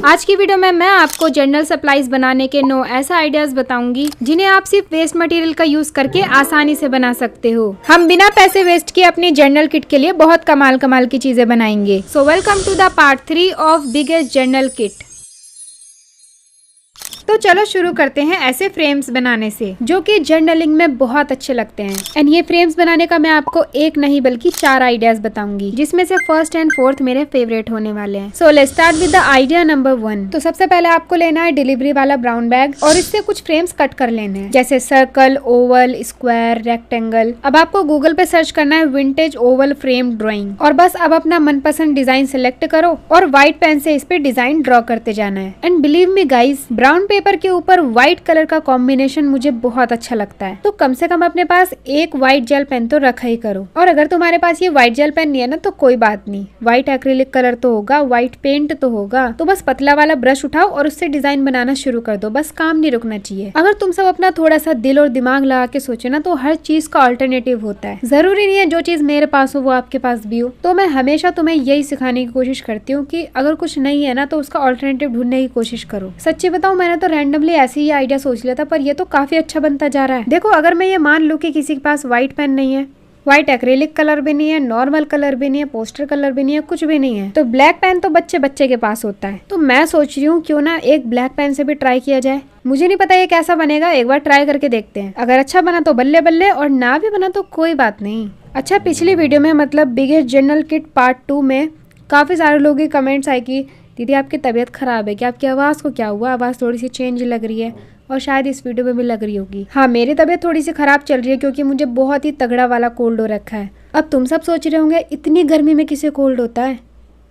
आज की वीडियो में मैं आपको जर्नल सप्लाईज बनाने के 9 ऐसा आइडियाज बताऊंगी जिन्हें आप सिर्फ वेस्ट मटेरियल का यूज करके आसानी से बना सकते हो। हम बिना पैसे वेस्ट किए अपनी जर्नल किट के लिए बहुत कमाल कमाल की चीजें बनाएंगे। So welcome to the part 3 of biggest journal kit. तो चलो शुरू करते हैं ऐसे फ्रेम्स बनाने से जो कि जर्नलिंग में बहुत अच्छे लगते हैं। एंड ये फ्रेम्स बनाने का मैं आपको एक नहीं बल्कि 4 आइडियाज बताऊंगी, जिसमें से फर्स्ट एंड फोर्थ मेरे फेवरेट होने वाले हैं। So let's start with the idea number 1। तो सबसे पहले आपको लेना है डिलीवरी वाला ब्राउन बैग और इससे कुछ फ्रेम्स कट कर लेने हैं, जैसे सर्कल, ओवल, स्क्वायर, रेक्टेंगल। अब आपको गूगल पे सर्च करना है विंटेज ओवल फ्रेम ड्रॉइंग और बस अब अपना मनपसंद डिजाइन सिलेक्ट करो और व्हाइट पेन से इस पे डिजाइन ड्रॉ करते जाना है। And believe me guys, brown paper के ऊपर व्हाइट कलर का कॉम्बिनेशन मुझे बहुत अच्छा लगता है, तो कम से कम अपने पास एक व्हाइट जेल पेन तो रखा ही करो। और अगर तुम्हारे पास ये व्हाइट जेल पेन नहीं है ना तो कोई बात नहीं, व्हाइट एक्रिलिक कलर तो होगा, व्हाइट पेंट तो होगा, तो बस पतला वाला ब्रश उठाओ और उससे डिजाइन बनाना शुरू कर दो। बस काम नहीं रुकना चाहिए। अगर तुम सब अपना थोड़ा सा दिल और दिमाग लगा के सोचे ना तो हर चीज का अल्टरनेटिव होता है। जरूरी नहीं है जो चीज मेरे पास हो वो आपके पास भी हो। तो मैं हमेशा तुम्हें यही सिखाने की कोशिश करती हूँ कि अगर कुछ नहीं है ना तो उसका अल्टरनेटिव ढूंढने की कोशिश करो। सच्ची बताऊं, मैंने तो रैंडमली ऐसे ही आइडिया सोच लिया था, पर ये तो काफी अच्छा बनता जा रहा है। देखो, अगर मैं ये मान लूं कि किसी के पास व्हाइट पेन नहीं है, व्हाइट एक्रेलिक कलर भी नहीं है, नॉर्मल कलर भी नहीं है, पोस्टर कलर भी नहीं है, कुछ भी नहीं है, तो ब्लैक पेन तो बच्चे बच्चे के पास होता है। तो मैं सोच रही हूँ क्यों ना एक ब्लैक पेन से भी ट्राई किया जाए। मुझे नहीं पता ये कैसा बनेगा, एक बार ट्राई करके देखते हैं। अगर अच्छा बना तो बल्ले बल्ले, और ना भी बना तो कोई बात नहीं। अच्छा, पिछली वीडियो में मतलब बिगेस्ट जर्नल किट पार्ट 2 में काफी सारे लोगों की कमेंट्स आई कि दीदी आपकी तबीयत खराब है क्या, आपकी आवाज़ को क्या हुआ, आवाज़ थोड़ी सी चेंज लग रही है, और शायद इस वीडियो में भी लग रही होगी। हाँ, मेरी तबीयत थोड़ी सी खराब चल रही है क्योंकि मुझे बहुत ही तगड़ा वाला कोल्ड हो रखा है। अब तुम सब सोच रहे होंगे इतनी गर्मी में किसे कोल्ड होता है,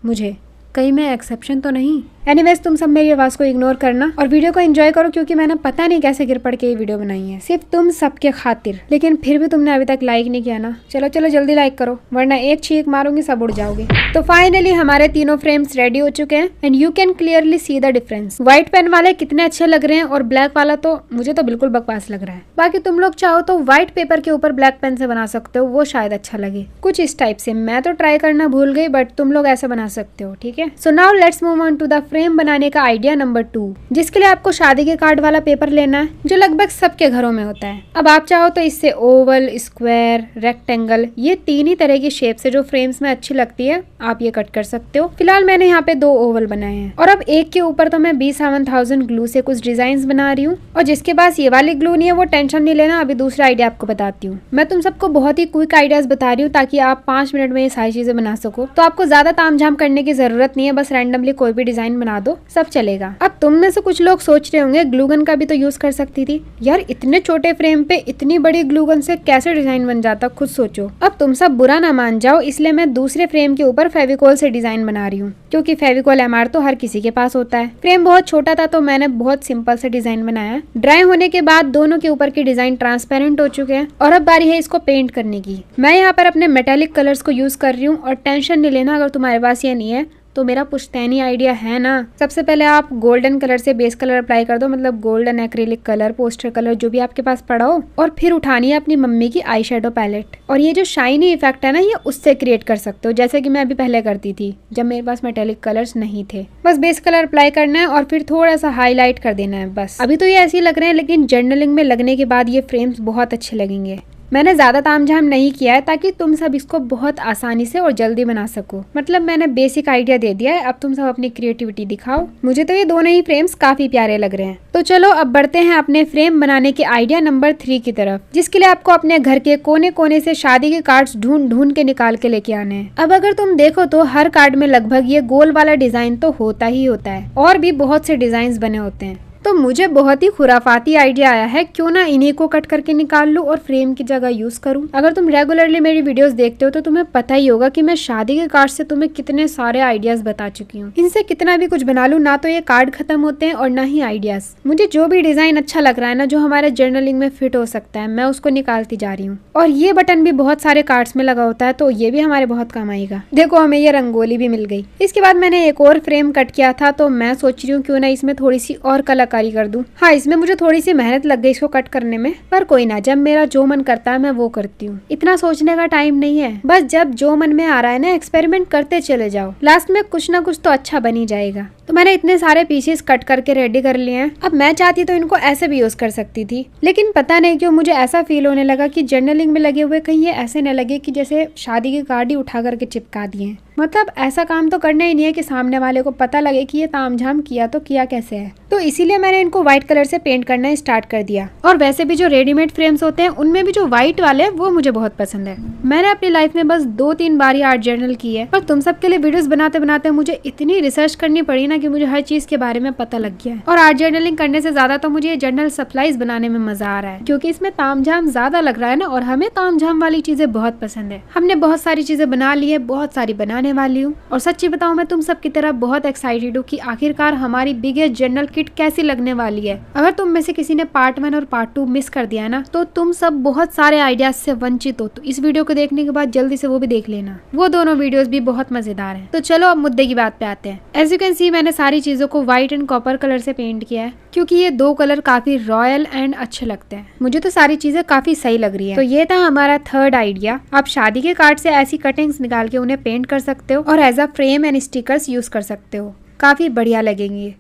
मुझे कहीं मैं एक्सेप्शन तो नहीं। एनीवेज, तुम सब मेरी आवाज़ को इग्नोर करना और वीडियो को एंजॉय करो, क्योंकि मैंने पता नहीं कैसे गिर पड़ के ये वीडियो बनाई है सिर्फ तुम सबके खातिर। लेकिन फिर भी तुमने अभी तक लाइक नहीं किया ना, चलो चलो जल्दी लाइक करो, वरना एक छींक मारूंगी सब उड़ जाओगे। तो फाइनली हमारे तीनों फ्रेम्स रेडी हो चुके हैं and you can clearly see the difference. White pen वाले कितने अच्छे लग रहे हैं और ब्लैक वाला तो मुझे तो बिल्कुल बकवास लग रहा है। बाकी तुम लोग चाहो तो व्हाइट पेपर के ऊपर ब्लैक पेन से बना सकते हो, वो शायद अच्छा लगे कुछ इस टाइप से। मैं तो ट्राई करना भूल गई, बट तुम लोग ऐसा बना सकते हो, ठीक है। So now let's move on to the frame बनाने का आइडिया नंबर 2, जिसके लिए आपको शादी के कार्ड वाला पेपर लेना है जो लगभग सबके घरों में होता है। अब आप चाहो तो इससे ओवल, स्क्वायर, रेक्टेंगल, ये 3 ही तरह की शेप से जो फ्रेम्स में अच्छी लगती है आप ये कट कर सकते हो। फिलहाल मैंने यहाँ पे 2 ओवल बनाए हैं और अब एक के ऊपर तो मैं B7000 ग्लू से कुछ डिजाइन बना रही हूँ। और जिसके पास ये वाली ग्लू नहीं है वो टेंशन नहीं लेना, अभी दूसरा आइडिया आपको बताती हूँ। मैं तुम सबको बहुत ही क्विक आइडियाज बता रही हूँ ताकि आप 5 मिनट में ये सारी चीजें बना सको। तो आपको ज्यादा तामझाम करने की जरूरत नहीं है, बस रैंडमली कोई भी डिजाइन बना दो, सब चलेगा। अब तुम में से कुछ लोग सोच रहे होंगे ग्लूगन का भी तो यूज कर सकती थी यार, इतने छोटे फ्रेम पे इतनी बड़ी ग्लूगन से कैसे डिजाइन बन जाता, खुद सोचो। अब तुम सब बुरा ना मान जाओ, इसलिए मैं दूसरे फ्रेम के ऊपर फेविकोल से डिजाइन बना रही हूँ, क्योंकि फेविकोल MR तो हर किसी के पास होता है। फ्रेम बहुत छोटा था तो मैंने बहुत सिंपल से डिजाइन बनाया। ड्राई होने के बाद दोनों के ऊपर की डिजाइन ट्रांसपेरेंट हो चुके हैं और अब बारी है इसको पेंट करने की। मैं यहाँ पर अपने मेटेलिक कलर्स को यूज कर रही हूँ और टेंशन नहीं लेना अगर तुम्हारे पास ये नहीं है तो मेरा पुश्तैनी आइडिया है ना। सबसे पहले आप गोल्डन कलर से बेस कलर अप्लाई कर दो, मतलब golden acrylic colour, poster colour, जो भी आपके पास पड़ा हो, और फिर उठानी है अपनी मम्मी की आई शेडो पैलेट और ये जो शाइनी इफेक्ट है ना ये उससे क्रिएट कर सकते हो, जैसे कि मैं अभी पहले करती थी जब मेरे पास मेटेलिक कलर्स नहीं थे। बस बेस कलर अप्लाई करना है और फिर थोड़ा सा हाईलाइट कर देना है बस। अभी तो ये ऐसे ही लग रहे हैं, लेकिन जर्नलिंग में लगने के बाद ये फ्रेम्स बहुत अच्छे लगेंगे। मैंने ज्यादा तामझाम नहीं किया है ताकि तुम सब इसको बहुत आसानी से और जल्दी बना सको। मतलब मैंने बेसिक आइडिया दे दिया है, अब तुम सब अपनी क्रिएटिविटी दिखाओ। मुझे तो ये दोनों ही फ्रेम्स काफी प्यारे लग रहे हैं। तो चलो अब बढ़ते हैं अपने फ्रेम बनाने के आइडिया नंबर 3 की तरफ, जिसके लिए आपको अपने घर के कोने कोने से शादी के कार्ड्स ढूंढ ढूंढ के निकाल के लेके आने हैं। अब अगर तुम देखो तो हर कार्ड में लगभग ये गोल वाला डिजाइन तो होता ही होता है और भी बहुत से डिजाइन बने होते हैं। तो मुझे बहुत ही खुराफाती आइडिया आया है, क्यों ना इन्हीं को कट करके निकाल लूं और फ्रेम की जगह यूज करूं। अगर तुम रेगुलरली मेरी वीडियोस देखते हो तो तुम्हें पता ही होगा कि मैं शादी के कार्ड से तुम्हें कितने सारे आइडियाज बता चुकी हूँ। इनसे कितना भी कुछ बना लूं ना तो ये कार्ड खत्म होते हैं और ना ही आइडियाज। मुझे जो भी डिजाइन अच्छा लग रहा है ना, जो हमारे जर्नलिंग में फिट हो सकता है, मैं उसको निकालती जा रही हूँ। और ये बटन भी बहुत सारे कार्ड्स में लगा होता है तो ये भी हमारे बहुत काम आएगा। देखो, हमें ये रंगोली भी मिल गई। इसके बाद मैंने एक और फ्रेम कट किया था तो मैं सोच रही हूँ क्यों ना इसमें थोड़ी सी और कलाकारी कलाकारी कर दूं। हाँ, इसमें मुझे थोड़ी सी मेहनत लग गई इसको कट करने में, पर कोई ना, जब मेरा जो मन करता है मैं वो करती हूँ। इतना सोचने का टाइम नहीं है, बस जब जो मन में आ रहा है ना एक्सपेरिमेंट करते चले जाओ, लास्ट में कुछ ना कुछ तो अच्छा बन ही जाएगा। तो मैंने इतने सारे पीसेस कट करके रेडी कर लिए हैं। अब मैं चाहती तो इनको ऐसे भी यूज कर सकती थी, लेकिन पता नहीं क्यों मुझे ऐसा फील होने लगा कि जर्नलिंग में लगे हुए कहीं ये ऐसे न लगे कि जैसे शादी की कार्ड ही उठा करके चिपका दिए। मतलब ऐसा काम तो करना ही नहीं है कि सामने वाले को पता लगे कि ये तामझाम किया तो किया कैसे है। तो इसीलिए मैंने इनको व्हाइट कलर से पेंट करना स्टार्ट कर दिया। और वैसे भी जो रेडीमेड फ्रेम्स होते हैं उनमें भी जो व्हाइट वाले वो मुझे बहुत पसंद है। मैंने अपनी लाइफ में बस 2-3 बार ही आर्ट जर्नल की है, और तुम सबके लिए वीडियोस बनाते बनाते मुझे इतनी रिसर्च करनी पड़ी ना कि मुझे हर चीज के बारे में पता लग गया है। और आर्ट जर्नलिंग करने से ज्यादा तो मुझे जर्नल सप्लाईज बनाने में मजा आ रहा है, क्योंकि इसमें तामझाम ज्यादा लग रहा है ना, और हमें तामझाम वाली चीजें बहुत पसंद है। हमने बहुत सारी चीजें बना ली है, बहुत सारी बनाने वाली हूँ, और सच्ची बताऊं मैं तुम सबकी तरह बहुत एक्साइटेड हूँ कि आखिरकार हमारी बिगेस्ट जर्नल किट कैसी लगने वाली है। अगर तुम में से किसी ने पार्ट 1 और पार्ट 2 मिस कर दिया ना, तो तुम सब बहुत सारे आइडियाज से वंचित हो। तो इस वीडियो को देखने के बाद जल्दी से वो भी देख लेना, वो दोनों वीडियोस भी बहुत मजेदार हैं। तो चलो अब मुद्दे की बात पे आते हैं। एज यू कैन सी मैंने सारी चीजों को व्हाइट एंड कॉपर कलर से पेंट किया है, क्योंकि ये 2 कलर काफी रॉयल एंड अच्छे लगते हैं। मुझे तो सारी चीजें काफी सही लग रही है। तो ये था हमारा थर्ड आइडिया। आप शादी के कार्ड से ऐसी कटिंग्स निकाल के उन्हें पेंट कर सकते हो और as a frame and stickers use कर सकते हो, काफी बढ़िया लगेंगे।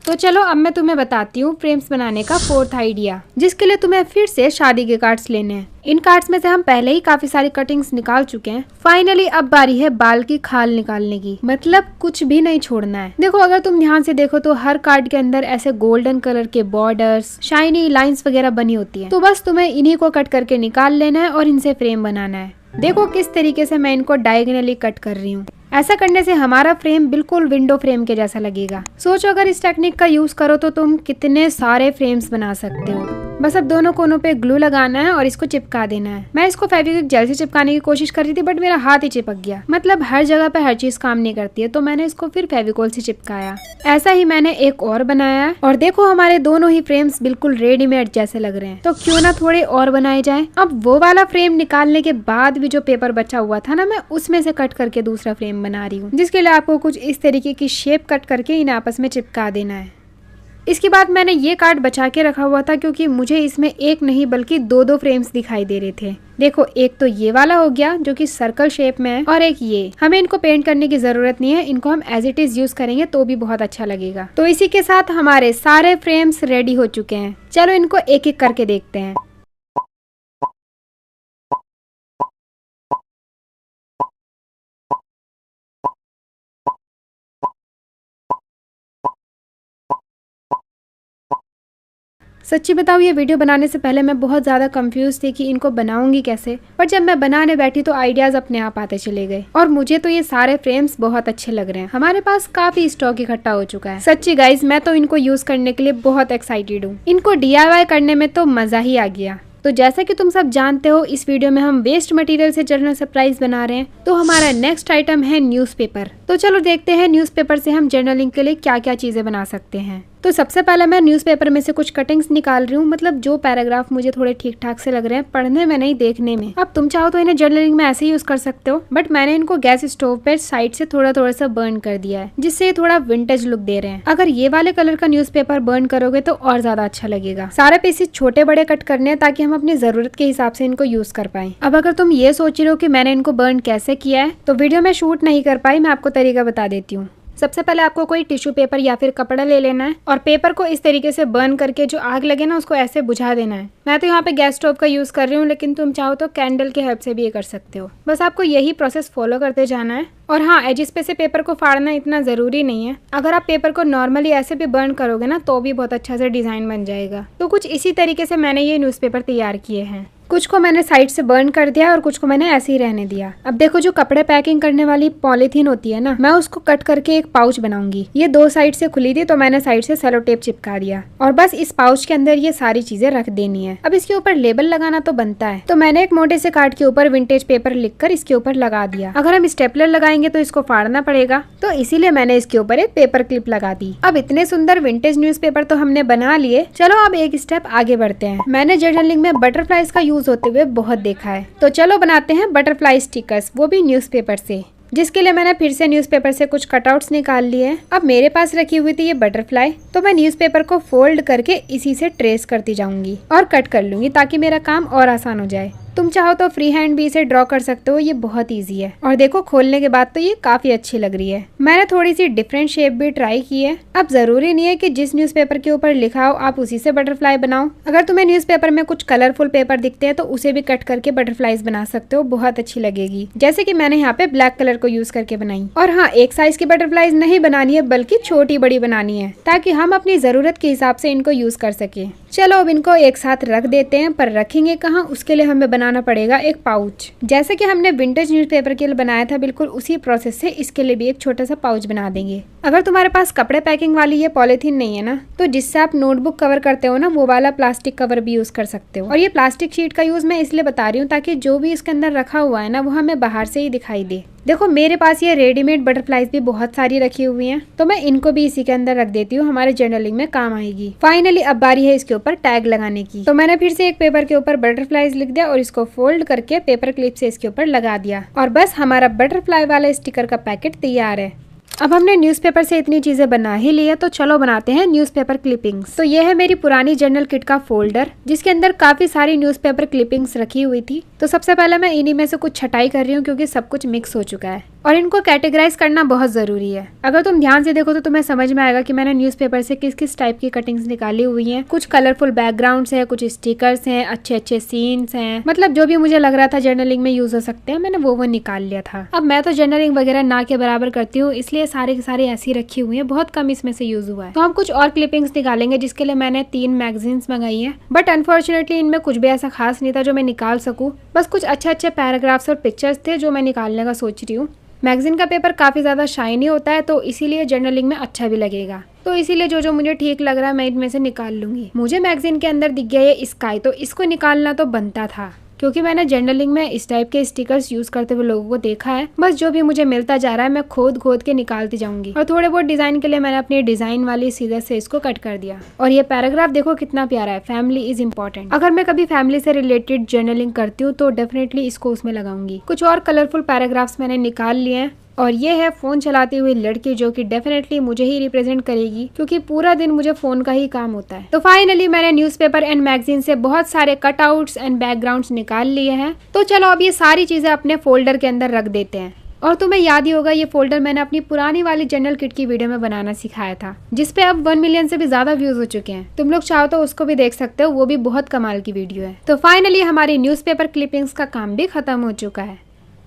तो चलो अब मैं तुम्हें बताती हूँ फ्रेम्स बनाने का फोर्थ आइडिया, जिसके लिए तुम्हें फिर से शादी के कार्ड्स लेने हैं। इन कार्ड्स में से हम पहले ही काफी सारी कटिंग्स निकाल चुके हैं। फाइनली अब बारी है बाल की खाल निकालने की, मतलब कुछ भी नहीं छोड़ना है। देखो, अगर तुम ध्यान से देखो तो हर कार्ड के अंदर ऐसे गोल्डन कलर के बॉर्डर्स, शाइनी लाइंस वगैरह बनी होती है। तो बस तुम्हें इन्हीं को कट करके निकाल लेना है और इनसे फ्रेम बनाना है। देखो किस तरीके से मैं इनको डायगोनली कट कर रही हूँ। ऐसा करने से हमारा फ्रेम बिल्कुल विंडो फ्रेम के जैसा लगेगा। सोचो अगर इस टेक्निक का यूज करो तो तुम कितने सारे फ्रेम्स बना सकते हो। बस अब दोनों कोनों पे ग्लू लगाना है और इसको चिपका देना है। मैं इसको फेविक्विक जेल से चिपकाने की कोशिश कर रही थी, बट मेरा हाथ ही चिपक गया। मतलब हर जगह पे हर चीज काम नहीं करती है, तो मैंने इसको फिर फेविकोल से चिपकाया। ऐसा ही मैंने एक और बनाया है, और देखो हमारे दोनों ही फ्रेम्स बिल्कुल रेडीमेड जैसे लग रहे हैं। तो क्यों ना थोड़े और बनाए जाए। अब वो वाला फ्रेम निकालने के बाद भी जो पेपर बचा हुआ था ना, मैं उसमें से कट करके दूसरा फ्रेम बना रही हूँ, जिसके लिए आपको कुछ इस तरीके की शेप कट करके इन आपस में चिपका देना है। इसके बाद मैंने ये कार्ड बचा के रखा हुआ था, क्योंकि मुझे इसमें एक नहीं बल्कि 2-2 फ्रेम्स दिखाई दे रहे थे। देखो, एक तो ये वाला हो गया जो कि सर्कल शेप में है, और एक ये। हमें इनको पेंट करने की जरूरत नहीं है, इनको हम एज इट इज यूज करेंगे तो भी बहुत अच्छा लगेगा। तो इसी के साथ हमारे सारे फ्रेम्स रेडी हो चुके हैं। चलो इनको एक एक करके देखते हैं। सच्ची बताऊँ, ये वीडियो बनाने से पहले मैं बहुत ज़्यादा कंफ्यूज थी कि इनको बनाऊंगी कैसे, पर जब मैं बनाने बैठी तो आइडियाज अपने आप आते चले गए, और मुझे तो ये सारे फ्रेम्स बहुत अच्छे लग रहे हैं। हमारे पास काफी स्टॉक इकट्ठा हो चुका है। सच्ची गाइज, मैं तो इनको यूज करने के लिए बहुत एक्साइटेड हूँ। इनको DIY करने में तो मजा ही आ गया। तो जैसा कि तुम सब जानते हो, इस वीडियो में हम वेस्ट मटेरियल से जर्नल सरप्राइज बना रहे हैं। तो हमारा नेक्स्ट आइटम है न्यूज़पेपर। तो चलो देखते हैं न्यूज़पेपर से हम जर्नलिंग के लिए क्या क्या चीजें बना सकते हैं। तो सबसे पहले मैं न्यूज़पेपर में से कुछ कटिंग्स निकाल रही हूँ, मतलब जो पैराग्राफ मुझे थोड़े ठीक ठाक से लग रहे हैं पढ़ने में नहीं देखने में। अब तुम चाहो तो इन्हें जर्नलिंग में ऐसे ही यूज कर सकते हो, बट मैंने इनको गैस स्टोव पे साइड से थोड़ा थोड़ा सा बर्न कर दिया है, जिससे ये थोड़ा विंटेज लुक दे रहे हैं। अगर ये वाले कलर का न्यूज़पेपर बर्न करोगे तो और ज्यादा अच्छा लगेगा। सारे पीसेस छोटे बड़े कट करने हैं ताकि हम अपनी जरूरत के हिसाब से इनको यूज कर पाए। अब अगर तुम ये सोच रहे हो कि मैंने इनको बर्न कैसे किया है, तो वीडियो में शूट नहीं कर पाई, मैं आपको तरीका बता देती हूँ। सबसे पहले आपको कोई टिश्यू पेपर या फिर कपड़ा ले लेना है, और पेपर को इस तरीके से बर्न करके जो आग लगे ना उसको ऐसे बुझा देना है। मैं तो यहाँ पे गैस स्टोव का यूज कर रही हूँ, लेकिन तुम चाहो तो कैंडल की हेल्प से भी ये कर सकते हो। बस आपको यही प्रोसेस फॉलो करते जाना है। और हाँ, एजिस पे से पेपर को फाड़ना इतना जरूरी नहीं है। अगर आप पेपर को नॉर्मली ऐसे भी बर्न करोगे ना तो भी बहुत अच्छा से डिजाइन बन जाएगा। तो कुछ इसी तरीके से मैंने ये न्यूज़पेपर तैयार किए हैं। कुछ को मैंने साइड से बर्न कर दिया और कुछ को मैंने ऐसे ही रहने दिया। अब देखो, जो कपड़े पैकिंग करने वाली पॉलीथीन होती है ना, मैं उसको कट करके एक पाउच बनाऊंगी। ये 2 साइड से खुली थी, तो मैंने साइड से सेलो टेप चिपका दिया, और बस इस पाउच के अंदर ये सारी चीजें रख देनी है। अब इसके ऊपर लेबल लगाना तो बनता है, तो मैंने एक मोटे से कार्ड के ऊपर विंटेज पेपर लिखकर इसके ऊपर लगा दिया। अगर हम स्टेपलर लगाएंगे तो इसको फाड़ना पड़ेगा, तो इसीलिए मैंने इसके ऊपर एक पेपर क्लिप लगा दी। अब इतने सुंदर विंटेज न्यूज़पेपर तो हमने बना लिए। चलो अब एक स्टेप आगे बढ़ते हैं। मैंने जर्नलिंग में बटरफ्लाइज का यूज होते हुए बहुत देखा है, तो चलो बनाते हैं बटरफ्लाई स्टिकर्स, वो भी न्यूज़पेपर से। जिसके लिए मैंने फिर से न्यूज़पेपर से कुछ कटआउट्स निकाल लिए हैं। अब मेरे पास रखी हुई थी ये बटरफ्लाई, तो मैं न्यूज़पेपर को फोल्ड करके इसी से ट्रेस करती जाऊंगी और कट कर लूंगी ताकि मेरा काम और आसान हो जाए। तुम चाहो तो फ्री हैंड भी इसे ड्रॉ कर सकते हो, ये बहुत इजी है। और देखो खोलने के बाद तो ये काफी अच्छी लग रही है। मैंने थोड़ी सी डिफरेंट शेप भी ट्राई की है। अब जरूरी नहीं है कि जिस न्यूज़पेपर के ऊपर लिखा हो आप उसी से बटरफ्लाई बनाओ। अगर तुम्हें न्यूज़पेपर में कुछ कलरफुल पेपर दिखते हैं तो उसे भी कट करके बटरफ्लाईज बना सकते हो, बहुत अच्छी लगेगी। जैसे कि मैंने यहाँ पे ब्लैक कलर को यूज करके बनाई। और हाँ, एक साइज की बटरफ्लाईज नहीं बनानी है बल्कि छोटी बड़ी बनानी है ताकि हम अपनी जरूरत के हिसाब से इनको यूज कर सके। चलो अब इनको एक साथ रख देते हैं, पर रखेंगे कहाँ उसके लिए हमें बनाना पड़ेगा एक पाउच। जैसे कि हमने विंटेज न्यूज़पेपर के लिए बनाया था, बिल्कुल उसी प्रोसेस से इसके लिए भी एक छोटा सा पाउच बना देंगे। अगर तुम्हारे पास कपड़े पैकिंग वाली ये पॉलीथीन नहीं है ना, तो जिससे आप नोटबुक कवर करते हो ना, वो वाला प्लास्टिक कवर भी यूज कर सकते हो। और ये प्लास्टिक शीट का यूज मैं इसलिए बता रही हूँ ताकि जो भी इसके अंदर रखा हुआ है ना वो हमें बाहर से ही दिखाई दे। देखो मेरे पास ये रेडीमेड बटरफ्लाईज भी बहुत सारी रखी हुई हैं, तो मैं इनको भी इसी के अंदर रख देती हूँ, हमारे जर्नलिंग में काम आएगी। फाइनली अब बारी है इसके ऊपर टैग लगाने की। तो मैंने फिर से एक पेपर के ऊपर बटरफ्लाईज लिख दिया और इसको फोल्ड करके पेपर क्लिप से इसके ऊपर लगा दिया और बस हमारा बटरफ्लाई वाला स्टिकर का पैकेट तैयार है। अब हमने न्यूज़पेपर से इतनी चीजें बना ही ली है, तो चलो बनाते हैं न्यूज़पेपर क्लिपिंग्स। तो ये है मेरी पुरानी जर्नल किट का फोल्डर जिसके अंदर काफी सारी न्यूज़पेपर क्लिपिंग्स रखी हुई थी। तो सबसे पहले मैं इन्हीं में से कुछ छटाई कर रही हूँ क्योंकि सब कुछ मिक्स हो चुका है और इनको कैटेगराइज करना बहुत जरूरी है। अगर तुम ध्यान से देखो तो तुम्हें समझ में आएगा कि मैंने न्यूज़पेपर से किस किस टाइप की कटिंग्स निकाली हुई हैं। कुछ कलरफुल बैकग्राउंड्स हैं, कुछ स्टिकर्स हैं, अच्छे अच्छे सीन्स हैं, मतलब जो भी मुझे लग रहा था जर्नलिंग में यूज हो सकते हैं मैंने वो निकाल लिया था। अब मैं तो जर्नलिंग वगैरह ना के बराबर करती हूँ, इसलिए सारे के सारे ऐसी रखी हुई है, बहुत कम इसमें से यूज हुआ है। तो हम कुछ और क्लिपिंग्स निकालेंगे जिसके लिए मैंने 3 मैगजीन्स मंगाई है, बट अनफॉर्चुनेटली इनमें कुछ भी ऐसा खास नहीं था जो मैं निकाल सकूँ। बस कुछ अच्छे अच्छे पैराग्राफ्स और पिक्चर्स थे जो मैं निकालने का सोच रही हूँ। मैगजीन का पेपर काफ़ी ज़्यादा शाइनी होता है तो इसीलिए जर्नलिंग में अच्छा भी लगेगा, तो इसीलिए जो जो मुझे ठीक लग रहा है मैं इनमें से निकाल लूंगी। मुझे मैगजीन के अंदर दिख गया ये स्काई, तो इसको निकालना तो बनता था क्योंकि मैंने जर्नलिंग में इस टाइप के स्टिकर्स यूज करते हुए लोगों को देखा है। बस जो भी मुझे मिलता जा रहा है मैं खोद खोद के निकालती जाऊंगी। और थोड़े बहुत डिजाइन के लिए मैंने अपनी डिजाइन वाली सीजर से इसको कट कर दिया। और ये पैराग्राफ देखो कितना प्यारा है, फैमिली इज इम्पोर्टेंट। अगर मैं कभी फैमिली से रिलेटेड जर्नलिंग करती हूँ तो डेफिनेटली इसको उसमें लगाऊंगी। कुछ और कलरफुल पैराग्राफ्स मैंने निकाल लिए हैं और ये है फोन चलाती हुई लड़की जो कि डेफिनेटली मुझे ही रिप्रेजेंट करेगी क्योंकि पूरा दिन मुझे फोन का ही काम होता है। तो फाइनली मैंने न्यूज़पेपर एंड मैगजीन से बहुत सारे कटआउट्स एंड बैकग्राउंड्स निकाल लिए हैं। तो चलो अब ये सारी चीजें अपने फोल्डर के अंदर रख देते हैं। और तुम्हें याद ही होगा ये फोल्डर मैंने अपनी पुरानी वाली जर्नल किट की वीडियो में बनाना सिखाया था जिसपे अब 1 मिलियन से भी ज्यादा व्यूज हो चुके हैं। तुम लोग चाहो तो उसको भी देख सकते हो, वो भी बहुत कमाल की वीडियो है। तो फाइनली हमारी न्यूज़पेपर क्लिपिंग्स का काम भी खत्म हो चुका है।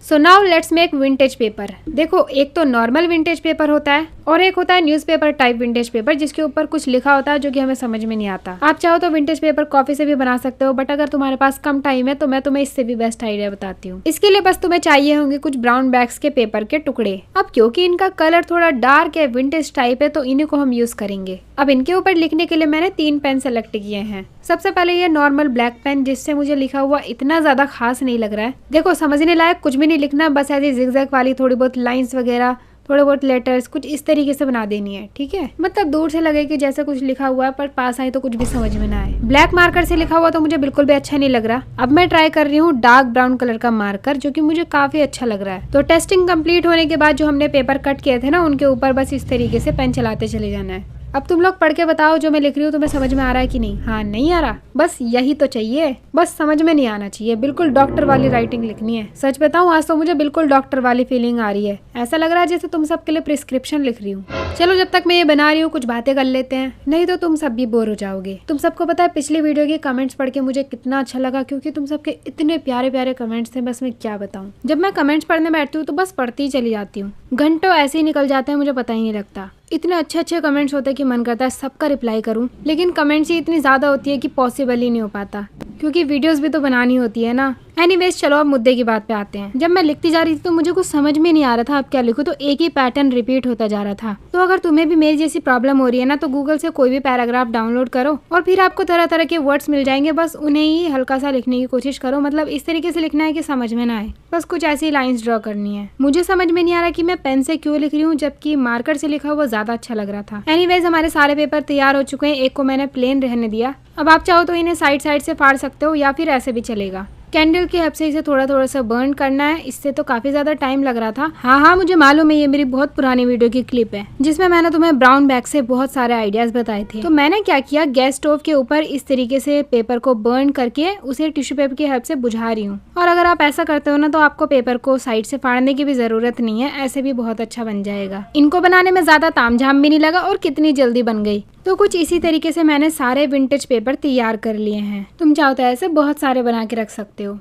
So now let's make vintage paper. देखो एक तो नॉर्मल विंटेज पेपर होता है और एक होता है न्यूज़पेपर टाइप विंटेज पेपर जिसके ऊपर कुछ लिखा होता है जो कि हमें समझ में नहीं आता। आप चाहो तो विंटेज पेपर कॉपी से भी बना सकते हो, बट अगर तुम्हारे पास कम टाइम है तो मैं तुम्हें इससे भी बेस्ट आइडिया बताती हूँ। इसके लिए बस तुम्हें चाहिए होंगे कुछ ब्राउन बैग्स के पेपर के टुकड़े। अब क्योंकि इनका कलर थोड़ा डार्क है, विंटेज टाइप है, तो इन्हीं को हम यूज करेंगे। अब इनके ऊपर लिखने के लिए मैंने 3 पेन सेलेक्ट किए हैं। सबसे पहले ये नॉर्मल ब्लैक पेन जिससे मुझे लिखा हुआ इतना ज्यादा खास नहीं लग रहा है। देखो समझने लायक कुछ भी नहीं लिखना, बस ऐसी जिगजैग वाली थोड़ी बहुत लाइंस वगैरह, थोड़े बहुत लेटर्स कुछ इस तरीके से बना देनी है, ठीक है। मतलब दूर से लगे कि जैसे कुछ लिखा हुआ है पर पास आए तो कुछ भी समझ में ना आए। ब्लैक मार्कर से लिखा हुआ तो मुझे बिल्कुल भी अच्छा नहीं लग रहा। अब मैं ट्राई कर रही हूँ डार्क ब्राउन कलर का मार्कर जो कि मुझे काफी अच्छा लग रहा है। तो टेस्टिंग कंप्लीट होने के बाद जो हमने पेपर कट किए थे ना उनके ऊपर बस इस तरीके से पेन चलाते चले जाना है। अब तुम लोग पढ़ के बताओ जो मैं लिख रही हूँ तुम्हें समझ में आ रहा है कि नहीं। हाँ नहीं आ रहा, बस यही तो चाहिए, बस समझ में नहीं आना चाहिए। बिल्कुल डॉक्टर वाली राइटिंग लिखनी है। सच बताऊँ आज तो मुझे बिल्कुल डॉक्टर वाली फीलिंग आ रही है। ऐसा लग रहा है जैसे तुम सबके लिए प्रिस्क्रिप्शन लिख रही हूँ। चलो जब तक मैं ये बना रही हूँ कुछ बातें कर लेते हैं, नहीं तो तुम सब भी बोर हो जाओगे। तुम सबको पता है पिछली वीडियो के कमेंट्स पढ़ के मुझे कितना अच्छा लगा क्योंकि तुम सबके इतने प्यारे प्यारे कमेंट्स थे, बस मैं क्या बताऊँ। जब मैं कमेंट्स पढ़ने बैठती हूँ तो बस पढ़ती ही चली जाती हूँ, घंटों ऐसे ही निकल जाते हैं, मुझे पता ही नहीं लगता। इतने अच्छे अच्छे कमेंट्स होते हैं कि मन करता है सबका रिप्लाई करूं, लेकिन कमेंट्स ही इतनी ज्यादा होती है कि पॉसिबल ही नहीं हो पाता क्योंकि वीडियोस भी तो बनानी होती है ना। एनीवेज चलो अब मुद्दे की बात पे आते हैं। जब मैं लिखती जा रही थी तो मुझे कुछ समझ में नहीं आ रहा था अब क्या लिखूं, तो एक ही पैटर्न रिपीट होता जा रहा था। तो अगर तुम्हें भी मेरी जैसी प्रॉब्लम हो रही है ना तो गूगल से कोई भी पैराग्राफ डाउनलोड करो और फिर आपको तरह तरह के वर्ड्स मिल जाएंगे, बस उन्हें ही हल्का सा लिखने की कोशिश करो। मतलब इस तरीके से लिखना है कि समझ में ना आए, बस कुछ ऐसी लाइन्स ड्रॉ करनी है। मुझे समझ में नहीं आ रहा कि मैं पेन से क्यों लिख रही हूँ जबकि मार्कर से लिखा हुआ ज्यादा अच्छा लग रहा था। एनीवेज हमारे सारे पेपर तैयार हो चुके हैं। एक को मैंने प्लेन रहने दिया। अब आप चाहो तो इन्हें साइड साइड से फाड़ सकते हो या फिर ऐसे भी चलेगा। कैंडल की हेल्प से इसे थोड़ा थोड़ा सा बर्न करना है। इससे तो काफी ज्यादा टाइम लग रहा था। हाँ, मुझे मालूम है, ये मेरी बहुत पुरानी वीडियो की क्लिप है जिसमें मैंने तुम्हें ब्राउन बैग से बहुत सारे आइडियाज बताए थे। तो मैंने क्या किया, गैस स्टोव के ऊपर इस तरीके से पेपर को बर्न करके उसे टिश्यू पेपर की हेल्प से बुझा रही हूँ। और अगर आप ऐसा करते हो ना तो आपको पेपर को साइड से फाड़ने की भी जरूरत नहीं है, ऐसे भी बहुत अच्छा बन जाएगा। इनको बनाने में ज्यादा तामझाम भी नहीं लगा और कितनी जल्दी बन गई। तो कुछ इसी तरीके से मैंने सारे विंटेज पेपर तैयार कर लिए हैं। तुम चाहो तो ऐसे बहुत सारे बना के रख सकते हो।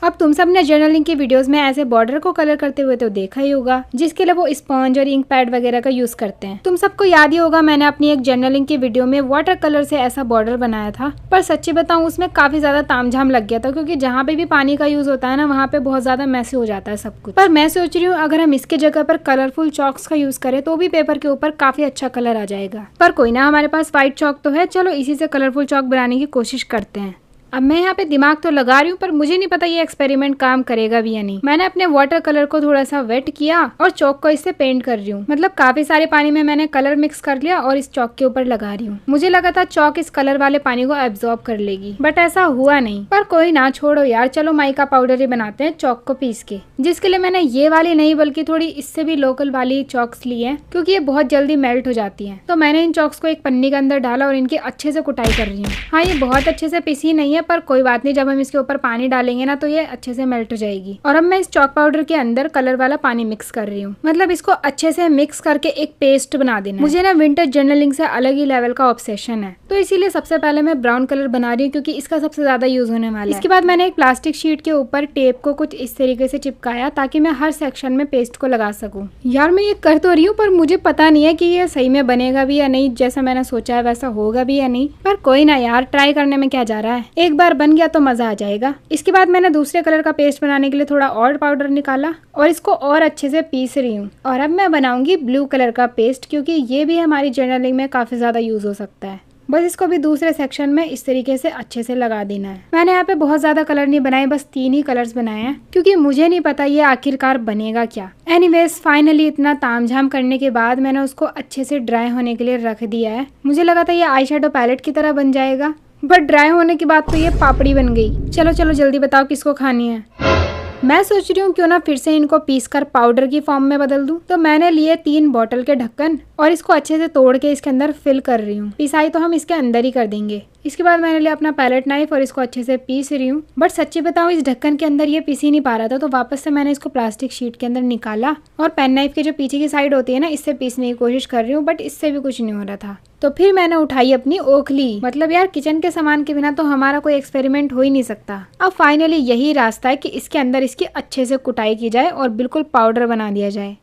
अब तुम सब ने जर्नलिंग की वीडियोस में ऐसे बॉर्डर को कलर करते हुए तो देखा ही होगा, जिसके लिए वो स्पॉन्ज और इंक पैड वगैरह का यूज करते हैं। तुम सबको याद ही होगा, मैंने अपनी एक जर्नलिंग की वीडियो में वाटर कलर से ऐसा बॉर्डर बनाया था। पर सच्ची बताऊं, उसमें काफी ज्यादा तामझाम लग गया था, क्योंकि जहाँ पे भी पानी का यूज होता है ना, वहाँ पे बहुत ज्यादा मैसी हो जाता है सब कुछ। पर मैं सोच रही हूँ अगर हम इसके जगह पर कलरफुल चॉक्स का यूज करें तो भी पेपर के ऊपर काफी अच्छा कलर आ जाएगा। पर कोई ना, हमारे पास व्हाइट चॉक तो है, चलो इसी से कलरफुल चॉक बनाने की कोशिश करते हैं। अब मैं यहाँ पे दिमाग तो लगा रही हूँ, पर मुझे नहीं पता ये एक्सपेरिमेंट काम करेगा भी या नहीं। मैंने अपने वाटर कलर को थोड़ा सा वेट किया और चौक को इससे पेंट कर रही हूँ। मतलब काफी सारे पानी में मैंने कलर मिक्स कर लिया और इस चौक के ऊपर लगा रही हूँ। मुझे लगा था चौक इस कलर वाले पानी को एब्जॉर्ब कर लेगी, बट ऐसा हुआ नहीं। पर कोई ना, छोड़ो यार, चलो माइका पाउडर ही बनाते हैं चौक को पीस के। जिसके लिए मैंने ये वाली नहीं बल्कि थोड़ी इससे भी लोकल वाली चौक्स ली है, क्योंकि ये बहुत जल्दी मेल्ट हो जाती है। तो मैंने इन चौक्स को एक पन्नी के अंदर डाला और इनकी अच्छे से कुटाई कर रही हूँ। हाँ, ये बहुत अच्छे से पिसी नहीं है, पर कोई बात नहीं, जब हम इसके ऊपर पानी डालेंगे ना तो ये अच्छे से मेल्ट हो जाएगी। और अब मैं इस चॉक पाउडर के अंदर कलर वाला पानी मिक्स कर रही हूँ। मतलब इसको अच्छे से मिक्स करके एक पेस्ट बना देना है। मुझे ना विंटेज जर्नलिंग से अलग ही लेवल का ऑब्सेशन है, तो इसीलिए सबसे पहले मैं ब्राउन कलर बना रही हूँ, क्योंकि इसका सबसे ज्यादा यूज होने वाला है। इसके बाद मैंने एक प्लास्टिक शीट के ऊपर टेप को कुछ इस तरीके से चिपकाया ताकि मैं हर सेक्शन में पेस्ट को लगा सकूं। यार मैं ये कर तो रही हूँ, पर मुझे पता नहीं है कि ये सही में बनेगा भी या नहीं, जैसा मैंने सोचा है वैसा होगा भी या नहीं। पर कोई ना यार, ट्राई करने में क्या जा रहा है, एक बार बन गया तो मजा आ जाएगा। इसके बाद मैंने दूसरे कलर का पेस्ट बनाने के लिए थोड़ा और पाउडर निकाला और इसको और अच्छे से पीस रही हूँ। और अब मैं बनाऊंगी ब्लू कलर का पेस्ट, क्योंकि ये भी हमारी जर्नलिंग में काफी ज्यादा यूज हो सकता है। बस इसको भी दूसरे सेक्शन में इस तरीके से अच्छे से लगा देना है। मैंने यहाँ पे बहुत ज्यादा कलर नहीं बनाए, बस 3 ही कलर्स बनाए हैं, क्योंकि मुझे नहीं पता ये आखिरकार बनेगा क्या। एनीवेज, फाइनली इतना तामझाम करने के बाद मैंने उसको अच्छे से ड्राई होने के लिए रख दिया है। मुझे लगा था ये आई शेडो पैलेट की तरह बन जाएगा, बट ड्राई होने के बाद तो ये पापड़ी बन गई। चलो चलो जल्दी बताओ किसको खानी है। मैं सोच रही हूँ क्यों ना फिर से इनको पीसकर पाउडर की फॉर्म में बदल दूं। तो मैंने लिए 3 बॉटल के ढक्कन और इसको अच्छे से तोड़ के इसके अंदर फिल कर रही हूँ। पिसाई तो हम इसके अंदर ही कर देंगे। इसके बाद मैंने लिया अपना पैलेट नाइफ और इसको अच्छे से पीस रही हूँ। बट सच्ची बताऊँ, इस ढक्कन के अंदर ये पीस ही नहीं पा रहा था, तो वापस से मैंने इसको प्लास्टिक शीट के अंदर निकाला और पेन नाइफ के जो पीछे की साइड होती है ना, इससे पीसने की कोशिश कर रही हूँ, बट इससे भी कुछ नहीं हो रहा था। तो फिर मैंने उठाई अपनी ओखली। मतलब यार, किचन के सामान के बिना तो हमारा कोई एक्सपेरिमेंट हो ही नहीं सकता। अब फाइनली यही रास्ता है कि इसके अंदर इसकी अच्छे से कुटाई की जाए और बिल्कुल पाउडर बना दिया जाए।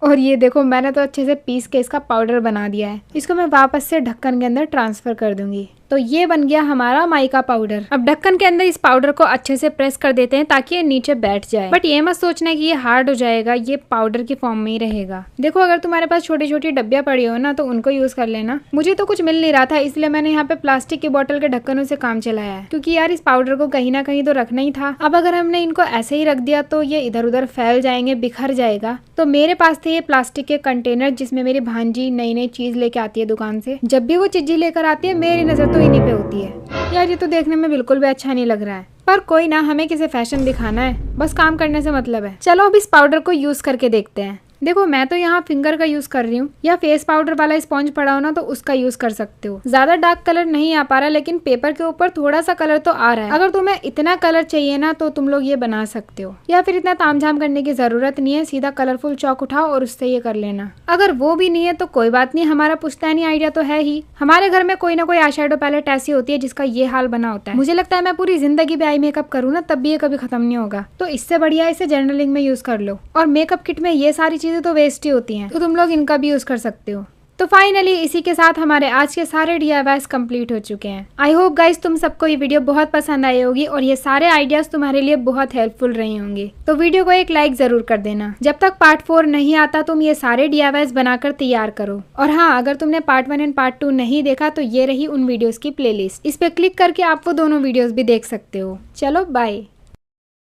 और ये देखो, मैंने तो अच्छे से पीस के इसका पाउडर बना दिया है। इसको मैं वापस से ढक्कन के अंदर ट्रांसफर कर दूंगी। तो ये बन गया हमारा माइका पाउडर। अब ढक्कन के अंदर इस पाउडर को अच्छे से प्रेस कर देते हैं ताकि ये नीचे बैठ जाए। बट ये मत सोचना कि ये हार्ड हो जाएगा, ये पाउडर की फॉर्म में ही रहेगा। देखो, अगर तुम्हारे पास छोटी छोटी डब्बियां पड़ी हो ना तो उनको यूज कर लेना। मुझे तो कुछ मिल नहीं रहा था, इसलिए मैंने यहाँ पे प्लास्टिक की बोतल के ढक्कनों से काम चलाया है, क्योंकि यार इस पाउडर को कहीं ना कहीं तो रखना ही था। अब अगर हमने इनको ऐसे ही रख दिया तो ये इधर उधर फैल जाएंगे, बिखर जाएगा। तो मेरे पास थे ये प्लास्टिक के कंटेनर, जिसमें मेरी भांजी नई नई चीज लेके आती है दुकान से। जब भी वो चीजें लेकर आती है, मेरी नजर तो इन्हीं पे होती है। यार ये तो देखने में बिल्कुल भी अच्छा नहीं लग रहा है, पर कोई ना, हमें किसे फैशन दिखाना है, बस काम करने से मतलब है। चलो अब इस पाउडर को यूज करके देखते हैं। देखो, मैं तो यहाँ फिंगर का यूज कर रही हूँ, या फेस पाउडर वाला स्पॉन्ज पड़ा हो ना तो उसका यूज कर सकते हो। ज्यादा डार्क कलर नहीं आ पा रहा, लेकिन पेपर के ऊपर थोड़ा सा कलर तो आ रहा है। अगर तुम्हें इतना कलर चाहिए ना तो तुम लोग ये बना सकते हो, या फिर इतना तामझाम करने की जरूरत नहीं है, सीधा कलरफुल चौक उठाओ और उससे ये कर लेना। अगर वो भी नहीं है तो कोई बात नहीं, हमारा पुश्तैनी आइडिया तो है ही। हमारे घर में कोई ना कोई आई शेडो पैलेट ऐसी होती है जिसका ये हाल बना होता है। मुझे लगता है मैं पूरी जिंदगी भी आई मेकअप करूँ ना तब भी ये कभी खत्म नहीं होगा। तो इससे बढ़िया इसे जर्नलिंग में यूज कर लो। और मेकअप किट में ये सारी चीजें तो वेस्ट ही होती हैं, तो तुम लोग इनका भी यूज कर सकते हो। तो फाइनली इसी के साथ हमारे आज के सारे DIYs कंप्लीट हो चुके हैं। आई होप गाइस तुम सबको ये वीडियो बहुत पसंद आई होगी और ये सारे आइडियाज तुम्हारे लिए बहुत हेल्पफुल रहे होंगे। तो वीडियो को एक लाइक जरूर कर देना। जब तक पार्ट 4 नहीं आता तुम ये सारे DIYs बनाकर तैयार करो। और हाँ, अगर तुमने पार्ट 1 एंड पार्ट 2 नहीं देखा तो ये रही उन वीडियोस की प्लेलिस्ट। इस पे क्लिक करके आप वो दोनों वीडियोस भी देख सकते हो। चलो बाय।